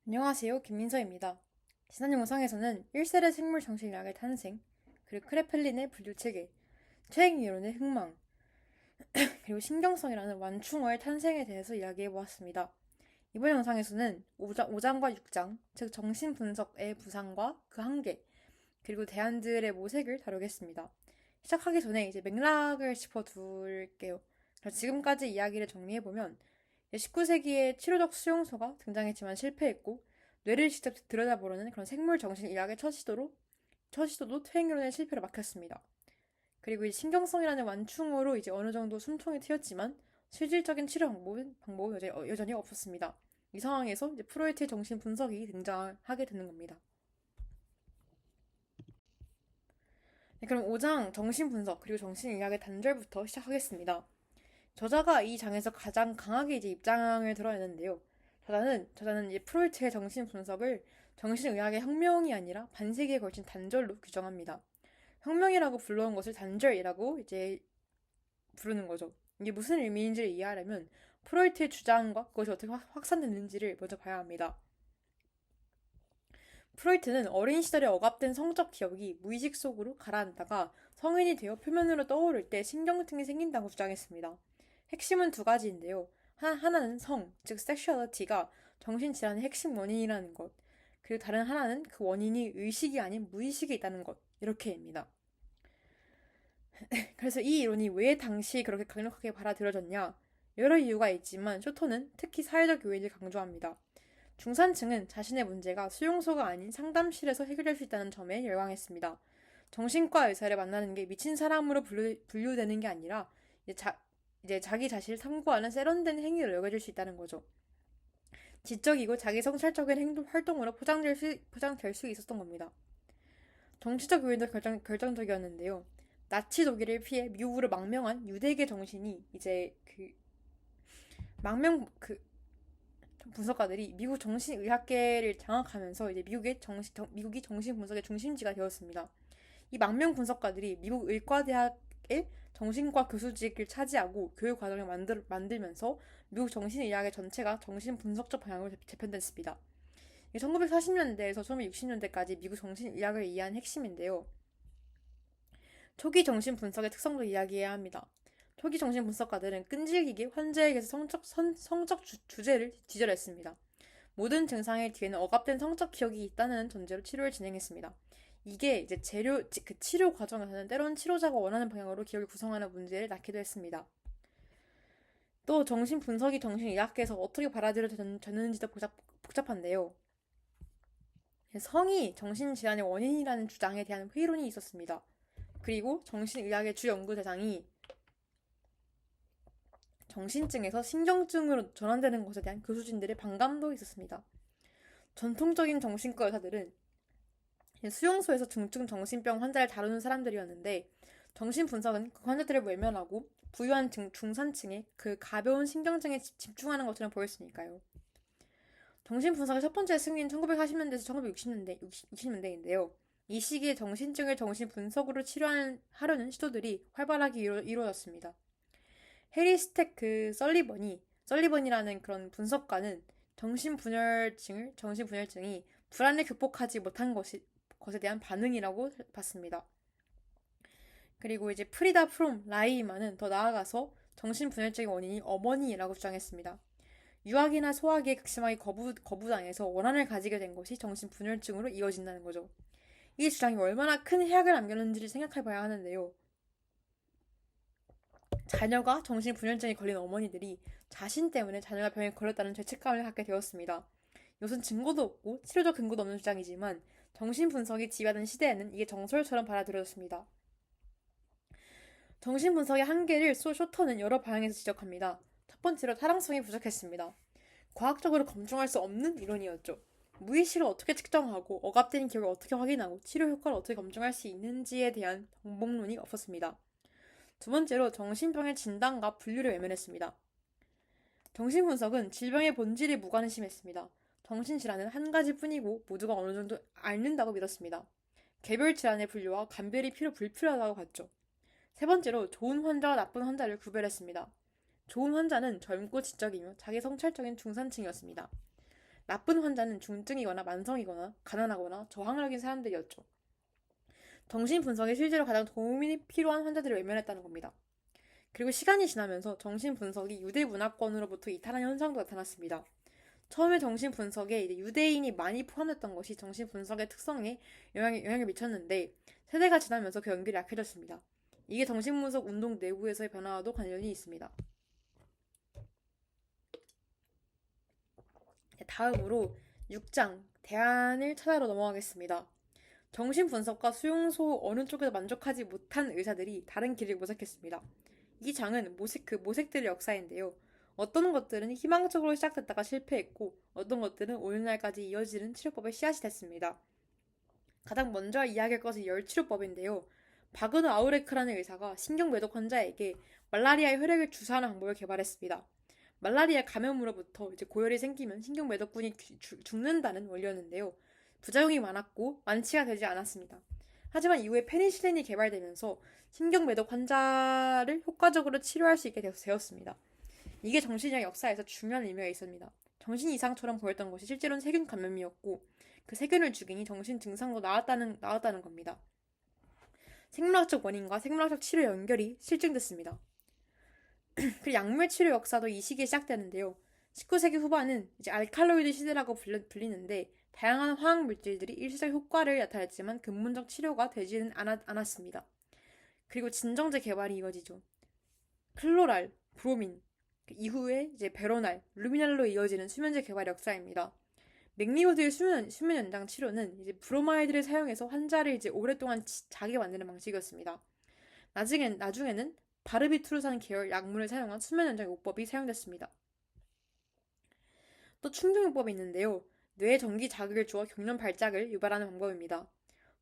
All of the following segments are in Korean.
안녕하세요. 김민서입니다. 지난 영상에서는 1세대 생물 정신의학의 탄생, 그리고 크레펠린의 분류 체계, 퇴행 이론의 흥망, 그리고 신경성이라는 완충어의 탄생에 대해서 이야기해보았습니다. 이번 영상에서는 5장과 6장, 즉 정신분석의 부상과 그 한계, 그리고 대안들의 모색을 다루겠습니다. 시작하기 전에 이제 맥락을 짚어둘게요. 지금까지 이야기를 정리해보면 19세기에 치료적 수용소가 등장했지만 실패했고 뇌를 직접 들여다보려는 그런 생물정신의학의 첫 시도도 퇴행이론의 실패로 막혔습니다. 그리고 이 신경성이라는 완충으로 이제 어느 정도 숨통이 트였지만 실질적인 치료 방법은 여전히 없었습니다. 이 상황에서 이제 프로이트의 정신 분석이 등장하게 되는 겁니다. 네, 그럼 5장 정신 분석 그리고 정신의학의 단절부터 시작하겠습니다. 저자가 이 장에서 가장 강하게 이제 입장을 드러내는데요. 저자는 이제 프로이트의 정신 분석을 정신의학의 혁명이 아니라 반세기에 걸친 단절로 규정합니다. 혁명이라고 불러온 것을 단절이라고 이제 부르는 거죠. 이게 무슨 의미인지를 이해하려면 프로이트의 주장과 그것이 어떻게 확산됐는지를 먼저 봐야 합니다. 프로이트는 어린 시절에 억압된 성적 기억이 무의식 속으로 가라앉다가 성인이 되어 표면으로 떠오를 때 신경증이 생긴다고 주장했습니다. 핵심은 두 가지인데요. 하나는 성, 즉 섹슈얼리티가 정신질환의 핵심 원인이라는 것. 그리고 다른 하나는 그 원인이 의식이 아닌 무의식에 있다는 것. 이렇게입니다. 그래서 이 이론이 왜 당시 그렇게 강력하게 받아들여졌냐? 여러 이유가 있지만 쇼토는 특히 사회적 요인을 강조합니다. 중산층은 자신의 문제가 수용소가 아닌 상담실에서 해결될 수 있다는 점에 열광했습니다. 정신과 의사를 만나는 게 미친 사람으로 분류되는 게 아니라 이제 자기 자신을 탐구하는 세련된 행위로 여겨질 수 있다는 거죠. 지적이고 자기 성찰적인 활동으로 포장될 수 있었던 겁니다. 정치적 요인도 결정적이었는데요. 나치 독일을 피해 미국으로 망명한 유대계 정신이 이제 망명 분석가들이 미국 정신의학계를 장악하면서 이제 미국이 정신 분석의 중심지가 되었습니다. 이 망명 분석가들이 미국 의과대학의 정신과 교수직을 차지하고 교육 과정을 만들면서 미국 정신의학의 전체가 정신 분석적 방향으로 재편됐습니다. 1940년대에서 1960년대까지 미국 정신의학을 이해한 핵심인데요. 초기 정신 분석의 특성도 이야기해야 합니다. 초기 정신 분석가들은 끈질기게 환자에게서 성적 주제를 지절했습니다. 모든 증상의 뒤에는 억압된 성적 기억이 있다는 전제로 치료를 진행했습니다. 이게 이제 그 치료 과정에서는 때론 치료자가 원하는 방향으로 기억을 구성하는 문제를 낳기도 했습니다. 또 정신 분석이 정신의학계에서 어떻게 받아들여졌는지도 복잡한데요. 성이 정신질환의 원인이라는 주장에 대한 회의론이 있었습니다. 그리고 정신의학의 주 연구 대상이 정신증에서 신경증으로 전환되는 것에 대한 교수진들의 반감도 있었습니다. 전통적인 정신과 의사들은 수용소에서 중증 정신병 환자를 다루는 사람들이었는데 정신분석은 그 환자들을 외면하고 부유한 중산층의 그 가벼운 신경증에 집중하는 것처럼 보였으니까요. 정신분석의 첫 번째 승인 1940년대에서 1960년대인데요. 이 시기에 정신증을 정신분석으로 치료하려는 시도들이 활발하게 이루어졌습니다. 해리 스테크 설리번이라는 그런 분석가는 정신분열증이 불안을 극복하지 못한 것에 대한 반응이라고 봤습니다. 그리고 이제 프리다 프롬 라이만은 더 나아가서 정신분열증의 원인이 어머니라고 주장했습니다. 유학이나 소학에 극심하게 거부당해서 원한을 가지게 된 것이 정신분열증으로 이어진다는 거죠. 이 주장이 얼마나 큰 해악을 남겼는지를 생각해봐야 하는데요. 자녀가 정신분열증에 걸린 어머니들이 자신 때문에 자녀가 병에 걸렸다는 죄책감을 갖게 되었습니다. 이것은 증거도 없고 치료적 근거도 없는 주장이지만 정신분석이 지배하는 시대에는 이게 정설처럼 받아들여졌습니다. 정신분석의 한계를 쇼터는 여러 방향에서 지적합니다. 첫 번째로 타당성이 부족했습니다. 과학적으로 검증할 수 없는 이론이었죠. 무의식을 어떻게 측정하고 억압된 기억을 어떻게 확인하고 치료 효과를 어떻게 검증할 수 있는지에 대한 방법론이 없었습니다. 두 번째로 정신병의 진단과 분류를 외면했습니다. 정신분석은 질병의 본질에 무관심했습니다. 정신질환은 한 가지뿐이고 모두가 어느 정도 앓는다고 믿었습니다. 개별 질환의 분류와 감별이 불필요하다고 봤죠. 세 번째로 좋은 환자와 나쁜 환자를 구별했습니다. 좋은 환자는 젊고 지적이며 자기 성찰적인 중산층이었습니다. 나쁜 환자는 중증이거나 만성이거나 가난하거나 저항력인 사람들이었죠. 정신분석에 실제로 가장 도움이 필요한 환자들을 외면했다는 겁니다. 그리고 시간이 지나면서 정신분석이 유대문화권으로부터 이탈한 현상도 나타났습니다. 처음에 정신분석에 이제 유대인이 많이 포함됐던 것이 정신분석의 특성에 영향을 미쳤는데 세대가 지나면서 그 연결이 약해졌습니다. 이게 정신분석 운동 내부에서의 변화와도 관련이 있습니다. 다음으로 6장 대안을 찾아러 넘어가겠습니다. 정신분석과 수용소 어느 쪽에도 만족하지 못한 의사들이 다른 길을 모색했습니다. 이 장은 모색들의 역사인데요. 어떤 것들은 희망적으로 시작됐다가 실패했고 어떤 것들은 오늘날까지 이어지는 치료법의 씨앗이 됐습니다. 가장 먼저 이야기할 것은 열치료법인데요. 바그너 아우레크라는 의사가 신경매독 환자에게 말라리아의 혈액을 주사하는 방법을 개발했습니다. 말라리아 감염으로부터 이제 고열이 생기면 신경매독군이 죽는다는 원리였는데요. 부작용이 많았고 완치가 되지 않았습니다. 하지만 이후에 페니실린이 개발되면서 신경매독 환자를 효과적으로 치료할 수 있게 되었습니다. 이게 정신의학 역사에서 중요한 의미가 있습니다. 정신 이상처럼 보였던 것이 실제로는 세균 감염이었고 그 세균을 죽이니 정신 증상도 나았다는 겁니다. 생물학적 원인과 생물학적 치료 연결이 실증됐습니다. 그리고 약물 치료 역사도 이 시기에 시작되는데요. 19세기 후반은 이제 알칼로이드 시대라고 불리는데 다양한 화학 물질들이 일시적 효과를 나타냈지만 근본적 치료가 되지는 않았습니다. 그리고 진정제 개발이 이어지죠. 클로랄, 브로민, 이후에 이제 베로날, 루미날로 이어지는 수면제 개발 역사입니다. 맥리오드의 수면 연장 치료는 이제 브로마이드를 사용해서 환자를 이제 오랫동안 자게 만드는 방식이었습니다. 나중에는 바르비투르산 계열 약물을 사용한 수면 연장 요법이 사용됐습니다. 또 충동요법이 있는데요. 뇌에 전기 자극을 주어 경련 발작을 유발하는 방법입니다.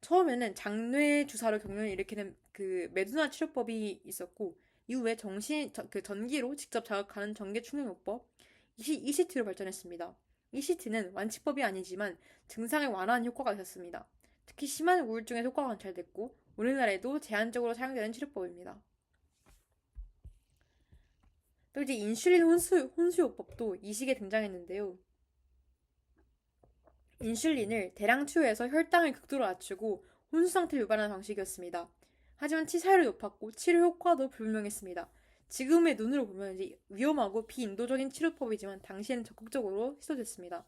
처음에는 장뇌 주사로 경련을 일으키는 그 메두나 치료법이 있었고 이후에 전기로 직접 자극하는 전기 충동요법 ECT로 발전했습니다. ECT는 완치법이 아니지만 증상을 완화하는 효과가 있었습니다. 특히 심한 우울증에 효과가 관찰됐고 오늘날에도 제한적으로 사용되는 치료법입니다. 또 이제 인슐린 혼수요법도 이 시기에 등장했는데요. 인슐린을 대량 투여해서 혈당을 극도로 낮추고 혼수 상태를 유발하는 방식이었습니다. 하지만 치사율이 높았고 치료 효과도 불분명했습니다. 지금의 눈으로 보면 이제 위험하고 비인도적인 치료법이지만 당시에는 적극적으로 시도됐습니다.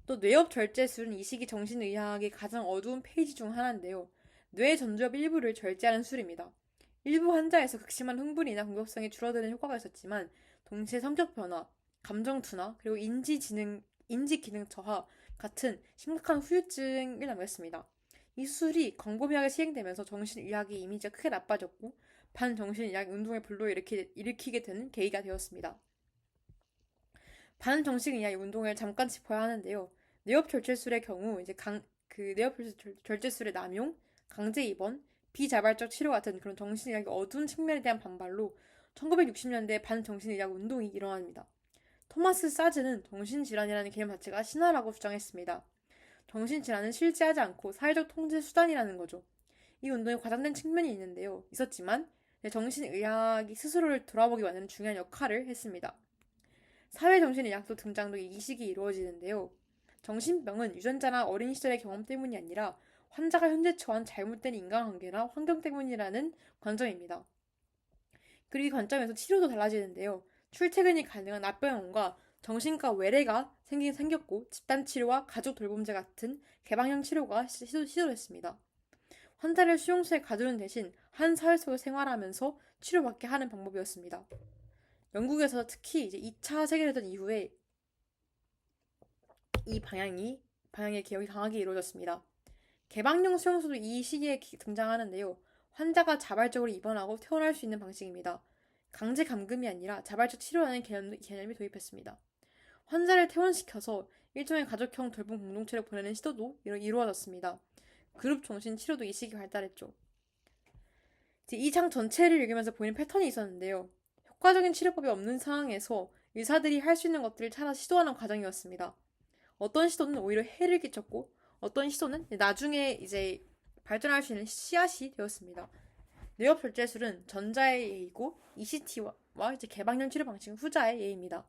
또 뇌엽 절제술은 이 시기 정신의학의 가장 어두운 페이지 중 하나인데요. 뇌 전두엽 일부를 절제하는 술입니다. 일부 환자에서 극심한 흥분이나 공격성이 줄어드는 효과가 있었지만 동시에 성격 변화, 감정 둔화, 그리고 인지 기능 저하 같은 심각한 후유증을 남겼습니다. 이 수술이 광범위하게 시행되면서 정신의학의 이미지가 크게 나빠졌고 반정신의학 운동을 불러일으키게 되는 계기가 되었습니다. 반정신의학 운동을 잠깐 짚어야 하는데요. 뇌엽 절제술의 경우 이제 뇌엽 절제술의 남용, 강제 입원, 비자발적 치료 같은 그런 정신의학의 어두운 측면에 대한 반발로 1960년대 반정신의학 운동이 일어납니다. 토마스 사즈는 정신질환이라는 개념 자체가 신화라고 주장했습니다. 정신질환은 실제하지 않고 사회적 통제 수단이라는 거죠. 이 운동에 과장된 측면이 있었지만 정신의학이 스스로를 돌아보게 만드는 중요한 역할을 했습니다. 사회정신의학도 등장도 이 시기에 이루어지는데요. 정신병은 유전자나 어린 시절의 경험 때문이 아니라 환자가 현재 처한 잘못된 인간관계나 환경 때문이라는 관점입니다. 그리고 이 관점에서 치료도 달라지는데요. 출퇴근이 가능한 납병원과 정신과 외래가 생겼고 집단치료와 가족 돌봄제 같은 개방형 치료가 시도됐습니다. 환자를 수용소에 가두는 대신 한 사회 속에 생활하면서 치료받게 하는 방법이었습니다. 영국에서 특히 이제 2차 세계대전 이후에 이 방향의 개혁이 강하게 이루어졌습니다. 개방형 수용소도 이 시기에 등장하는데요. 환자가 자발적으로 입원하고 퇴원할 수 있는 방식입니다. 강제 감금이 아니라 자발적 치료라는 개념이 도입했습니다. 환자를 퇴원시켜서 일종의 가족형 돌봄 공동체를 보내는 시도도 이루어졌습니다. 그룹 정신 치료도 이 시기에 발달했죠. 이 장 전체를 읽으면서 보이는 패턴이 있었는데요. 효과적인 치료법이 없는 상황에서 의사들이 할 수 있는 것들을 찾아 시도하는 과정이었습니다. 어떤 시도는 오히려 해를 끼쳤고 어떤 시도는 나중에 이제 발전할 수 있는 씨앗이 되었습니다. 뇌엽 절제술은 전자의 예이고 ECT와 이제 개방형 치료 방식은 후자의 예입니다.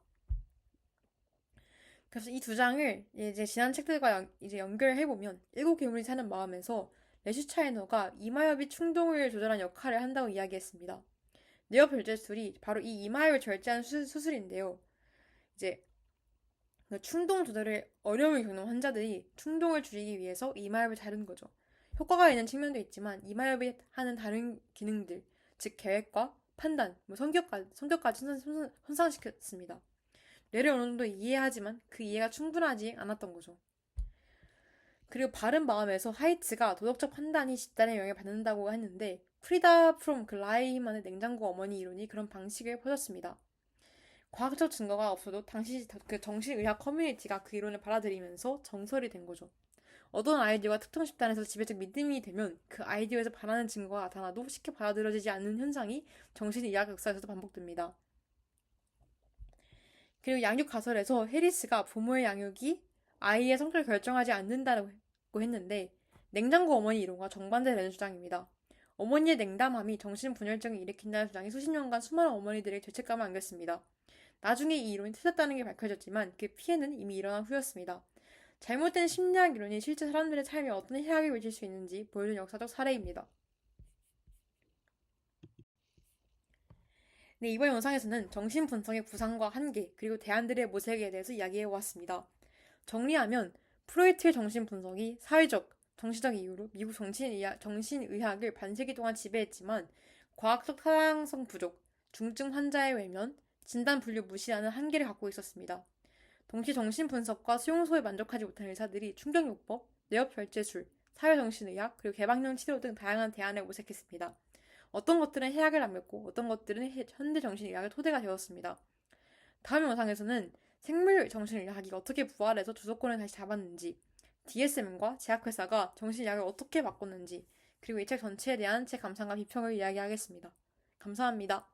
그래서 이 두 장을 이제 지난 책들과 이제 연결해보면 일곱 괴물이 사는 마음에서 레슈차이너가 이마엽이 충동을 조절하는 역할을 한다고 이야기했습니다. 뇌혈결제술이 바로 이 이마엽을 절제하는 수술인데요. 이제 그 충동 조절에 어려움을 겪는 환자들이 충동을 줄이기 위해서 이마엽을 자르는 거죠. 효과가 있는 측면도 있지만 이마엽이 하는 다른 기능들, 즉 계획과 판단, 성격까지 손상시켰습니다. 뇌를 어느 정도 이해하지만 그 이해가 충분하지 않았던 거죠. 그리고 바른 마음에서 하이츠가 도덕적 판단이 집단의 영향을 받는다고 했는데 프리다 프롬 글라이만의 냉장고 어머니 이론이 그런 방식을 퍼졌습니다. 과학적 증거가 없어도 당시 그 정신의학 커뮤니티가 그 이론을 받아들이면서 정설이 된 거죠. 어떤 아이디어가 특정 집단에서 지배적 믿음이 되면 그 아이디어에서 바라는 증거가 나타나도 쉽게 받아들여지지 않는 현상이 정신의학 역사에서도 반복됩니다. 그리고 양육 가설에서 해리스가 부모의 양육이 아이의 성격을 결정하지 않는다고 했는데 냉장고 어머니 이론과 정반대되는 주장입니다. 어머니의 냉담함이 정신분열증을 일으킨다는 주장이 수십 년간 수많은 어머니들의 죄책감을 안겼습니다. 나중에 이 이론이 틀렸다는 게 밝혀졌지만 그 피해는 이미 일어난 후였습니다. 잘못된 심리학 이론이 실제 사람들의 삶에 어떤 해악을 미칠 수 있는지 보여준 역사적 사례입니다. 네, 이번 영상에서는 정신분석의 부상과 한계, 그리고 대안들의 모색에 대해서 이야기해보았습니다. 정리하면 프로이트의 정신분석이 사회적, 정치적 이유로 미국 정신의학을 반세기 동안 지배했지만 과학적 타당성 부족, 중증 환자의 외면, 진단 분류 무시하는 한계를 갖고 있었습니다. 동시 정신분석과 수용소에 만족하지 못한 의사들이 충격요법, 뇌혈결제술, 사회정신의학, 그리고 개방형 치료 등 다양한 대안을 모색했습니다. 어떤 것들은 해악을 남겼고 어떤 것들은 현대 정신의학의 토대가 되었습니다. 다음 영상에서는 생물 정신의학이 어떻게 부활해서 주도권을 다시 잡았는지, DSM과 제약회사가 정신의학을 어떻게 바꿨는지, 그리고 이 책 전체에 대한 제 감상과 비평을 이야기하겠습니다. 감사합니다.